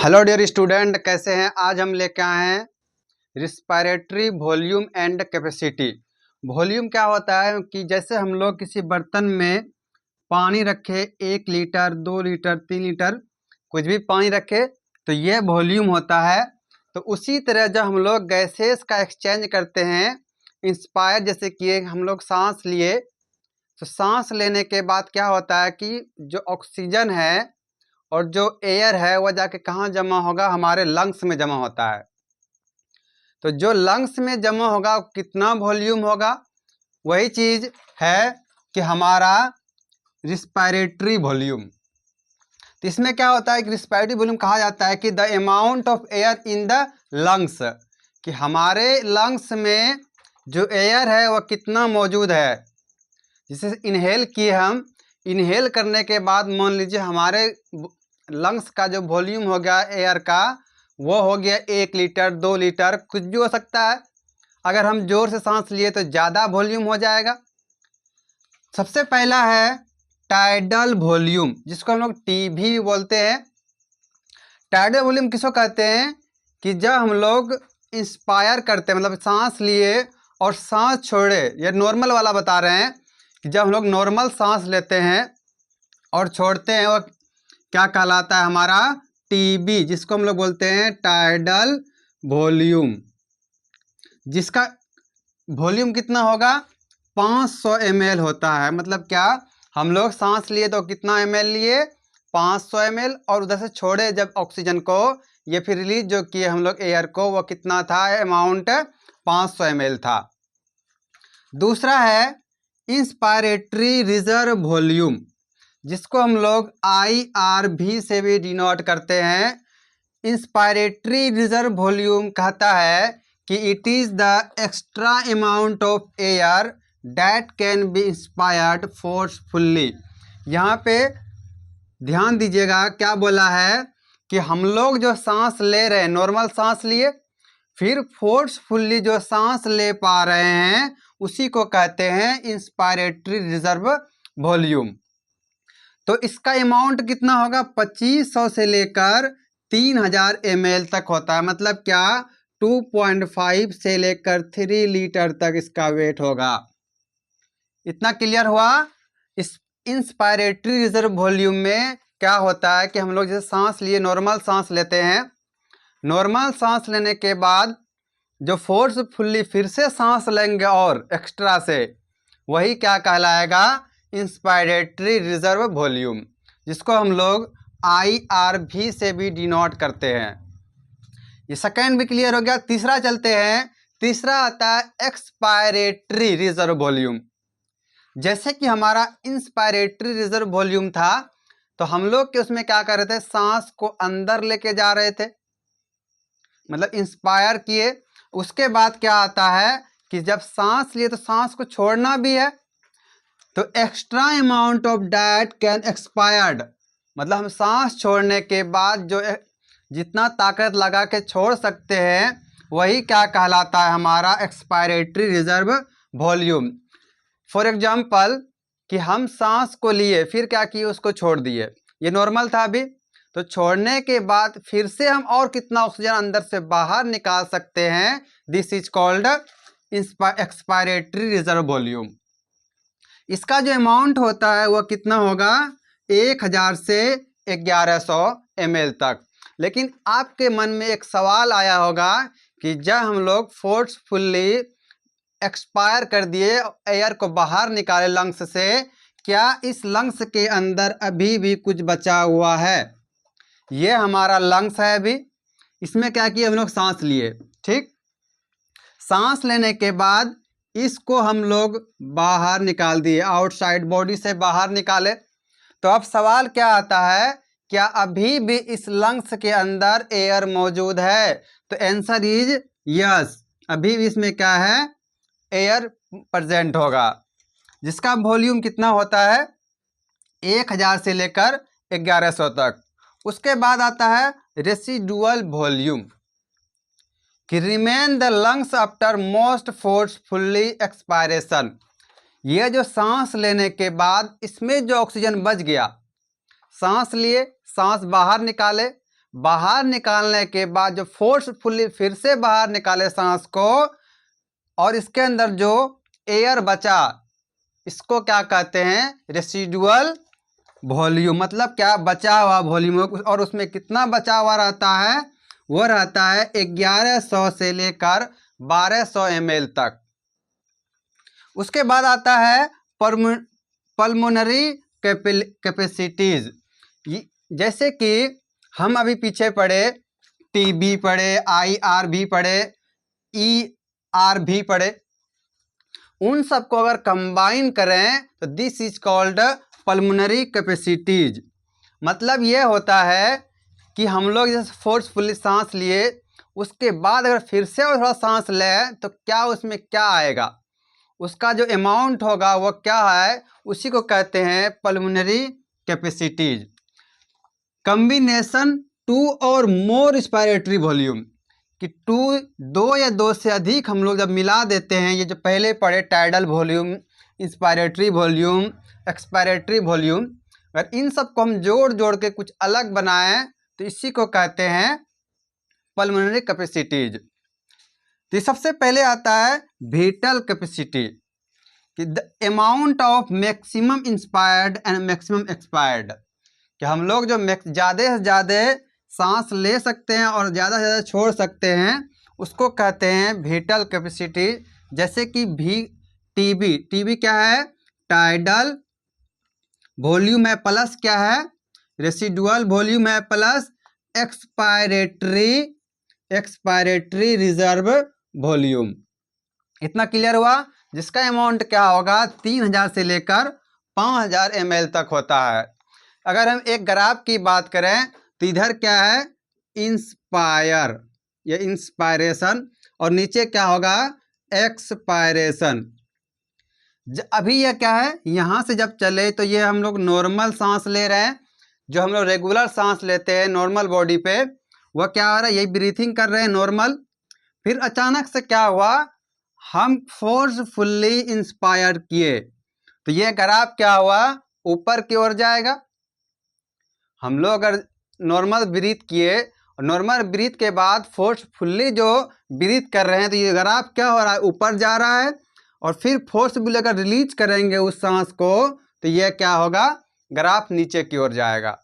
Hello dear student, कैसे हैं। आज हम लेके आए हैं respiratory volume and capacity. Volume क्या होता है कि जैसे हम लोग किसी बर्तन में पानी रखे 1 लीटर 2 लीटर 3 लीटर कुछ भी पानी रखे तो ये वॉल्यूम होता है। तो उसी तरह जब हम लोग गैसेस का एक्सचेंज करते हैं, इंस्पायर जैसे किए हम लोग सांस लिए, तो सांस लेने के बाद क्या होता है कि जो ऑक्सीजन है और जो एयर है वह जाके कहाँ जमा होगा, हमारे लंग्स में जमा होता है। तो जो लंग्स में जमा होगा कितना वॉल्यूम होगा, वही चीज है कि हमारा रिस्पायरेटरी वॉल्यूम। तो इसमें क्या होता है कि रिस्पायरेटरी वॉल्यूम कहा जाता है कि the amount of air in the lungs, कि हमारे लंग्स में जो एयर है वह कितना मौजूद है। जिसे इनहेल किए हम, इनहेल करने के बाद मान लीजिए हमारे लंग्स का जो वॉल्यूम हो गया एयर का, वो हो गया 1 लीटर 2 लीटर कुछ भी हो सकता है। अगर हम जोर से सांस लिए तो ज़्यादा वॉल्यूम हो जाएगा। सबसे पहला है टाइडल वॉल्यूम, जिसको हम लोग टीवी भी बोलते हैं। टाइडल वॉल्यूम किसको कहते हैं कि जब हम लोग इंस्पायर करते हैं, मतलब सांस लिए और सांस छोड़े, ये नॉर्मल वाला बता रहे हैं कि जब हम लोग नॉर्मल सांस लेते हैं और छोड़ते हैं वो क्या कहलाता है, हमारा टीबी, जिसको हम लोग बोलते हैं टाइडल वॉल्यूम। जिसका वॉल्यूम कितना होगा, 500 ml होता है। मतलब क्या, हम लोग सांस लिए तो कितना ml लिए, 500 ml, और उधर से छोड़े जब ऑक्सीजन को, ये फिर रिलीज जो किए हम लोग एयर को, वो कितना था, अमाउंट 500 ml था। दूसरा है इंस्पायरेटरी रिजर्व वॉल्यूम, जिसको हम लोग IRV से भी डिनोट करते हैं। इंस्पायरेटरी रिजर्व वॉल्यूम कहता है कि it is the extra amount of air that can be inspired forcefully. यहाँ पे ध्यान दीजिएगा क्या बोला है कि हम लोग जो सांस ले रहे हैं, नॉर्मल सांस लिए फिर फोर्सफुल्ली जो सांस ले पा रहे हैं, उसी को कहते हैं इंस्पायरेटरी रिजर्व वॉल्यूम। तो इसका अमाउंट कितना होगा, 2500 से लेकर 3000 ml तक होता है। मतलब क्या, 2.5 से लेकर 3 लीटर तक इसका वेट होगा। इतना क्लियर हुआ। इस इंस्पायरेटरी रिजर्व वॉल्यूम में क्या होता है कि हम लोग जैसे सांस लिए, नॉर्मल सांस लेते हैं, नॉर्मल सांस लेने के बाद जो फोर्सफुल्ली फिर से सांस लेंगे और एक्स्ट्रा से, वही क्या कहलाएगा, इंस्पायरेटरी रिजर्व वॉल्यूम, जिसको हम लोग IRV से भी डिनोट करते हैं। ये सेकेंड भी क्लियर हो गया। तीसरा चलते हैं। तीसरा आता है एक्सपायरेटरी रिजर्व वॉल्यूम। जैसे कि हमारा इंस्पायरेटरी रिजर्व वॉल्यूम था, तो हम लोग के उसमें क्या कर रहे थे, सांस को अंदर लेके जा रहे थे, मतलब इंस्पायर किए। उसके बाद क्या आता है कि जब सांस लिए तो सांस को छोड़ना भी है, तो extra amount of that can expired, मतलब हम सांस छोड़ने के बाद जो जितना ताकत लगा के छोड़ सकते हैं, वही क्या कहलाता है, हमारा expiratory reserve volume. For example कि हम सांस को लिए फिर क्या किए, उसको छोड़ दिए, ये नॉर्मल था अभी, तो छोड़ने के बाद फिर से हम और कितना ऑक्सीजन अंदर से बाहर निकाल सकते हैं, this is called expiratory reserve volume. इसका जो अमाउंट होता है वह कितना होगा, 1000 से 1100 ml तक। लेकिन आपके मन में एक सवाल आया होगा कि जब हम लोग फोर्सफुल्ली एक्सपायर कर दिए, एयर को बाहर निकाले लंग्स से, क्या इस लंग्स के अंदर अभी भी कुछ बचा हुआ है। ये हमारा लंग्स है अभी, इसमें क्या किया, हम लोग सांस लिए, ठीक, सांस लेने के बाद इसको हम लोग बाहर निकाल दिए, आउटसाइड बॉडी से बाहर निकाले। तो अब सवाल क्या आता है, क्या अभी भी इस लंग्स के अंदर एयर मौजूद है। तो आंसर इज यस, अभी भी इसमें क्या है, एयर प्रेजेंट होगा। जिसका वॉल्यूम कितना होता है, 1000 से लेकर 1100 तक। उसके बाद आता है रेसिडुअल वॉल्यूम, कि remain the lungs after most forcefully expiration. ये जो सांस लेने के बाद इसमें जो ऑक्सीजन बच गया, सांस लिए सांस बाहर निकाले, बाहर निकालने के बाद जो फोर्सफुली फिर से बाहर निकाले सांस को, और इसके अंदर जो एयर बचा इसको क्या कहते हैं, रेसिडुअल वॉल्यूम। मतलब क्या, बचा हुआ वॉल्यूम। और उसमें कितना बचा हुआ रहता है, वो रहता है 1100 से लेकर 1200 ml तक। उसके बाद आता है पल्मोनरी कैपेसिटीज। जैसे कि हम अभी पीछे पढ़े, टीबी पढ़े, IRV पढ़े, ERV पढ़े, उन सबको अगर कंबाइन करें तो this is called pulmonary capacities. मतलब ये होता है कि हम लोग जैसे फोर्सफुली सांस लिए, उसके बाद अगर फिर से थोड़ा सांस लें तो क्या उसमें क्या आएगा, उसका जो अमाउंट होगा वो क्या है, उसी को कहते हैं पल्मोनरी कैपेसिटीज। कम्बिनेशन टू और मोर रिस्पायरेटरी वॉल्यूम, कि दो या दो से अधिक हम लोग जब मिला देते हैं, ये जो पहले पढ़े tidal volume, inspiratory volume, expiratory volume, अगर इन सबको हम जोड़ जोड़ के कुछ अलग बनाएं तो इसी को कहते हैं पल्मोनरी कैपेसिटीज। तो सबसे पहले आता है विटल कैपेसिटी, कि the amount of maximum inspired and maximum expired, कि हम लोग जो ज़्यादा से ज़्यादा सांस ले सकते हैं और ज़्यादा से ज़्यादा छोड़ सकते हैं, उसको कहते हैं विटल कैपेसिटी। जैसे कि टीबी क्या है, टाइडल वॉल्यूम है, प्लस क्या है, रेसिडुअल वॉल्यूम है, प्लस एक्सपायरेटरी रिजर्व वॉल्यूम। इतना क्लियर हुआ। जिसका अमाउंट क्या होगा, 3000 से लेकर 5000 ml तक होता है। अगर हम एक ग्राफ की बात करें तो इधर क्या है, इंस्पायर या इंस्पायरेशन, और नीचे क्या होगा, एक्सपायरेशन। अभी यह क्या है, यहाँ से जब चले तो ये हम लोग नॉर्मल सांस ले रहे हैं, जो हम लोग रेगुलर सांस लेते हैं नॉर्मल बॉडी पे, वह क्या हो रहा है, यही ब्रीथिंग कर रहे हैं नॉर्मल। फिर अचानक से क्या हुआ, हम फोर्सफुली इंस्पायर किए तो ये ग्राफ क्या हुआ, ऊपर की ओर जाएगा। हम लोग अगर नॉर्मल ब्रीथ किए और नॉर्मल ब्रीथ के बाद फोर्सफुली जो ब्रीथ कर रहे हैं तो ये ग्राफ क्या हो रहा है, ऊपर जा रहा है। और फिर फोर्सफुली अगर रिलीज करेंगे उस सांस को तो ये क्या होगा, ग्राफ नीचे की ओर जाएगा।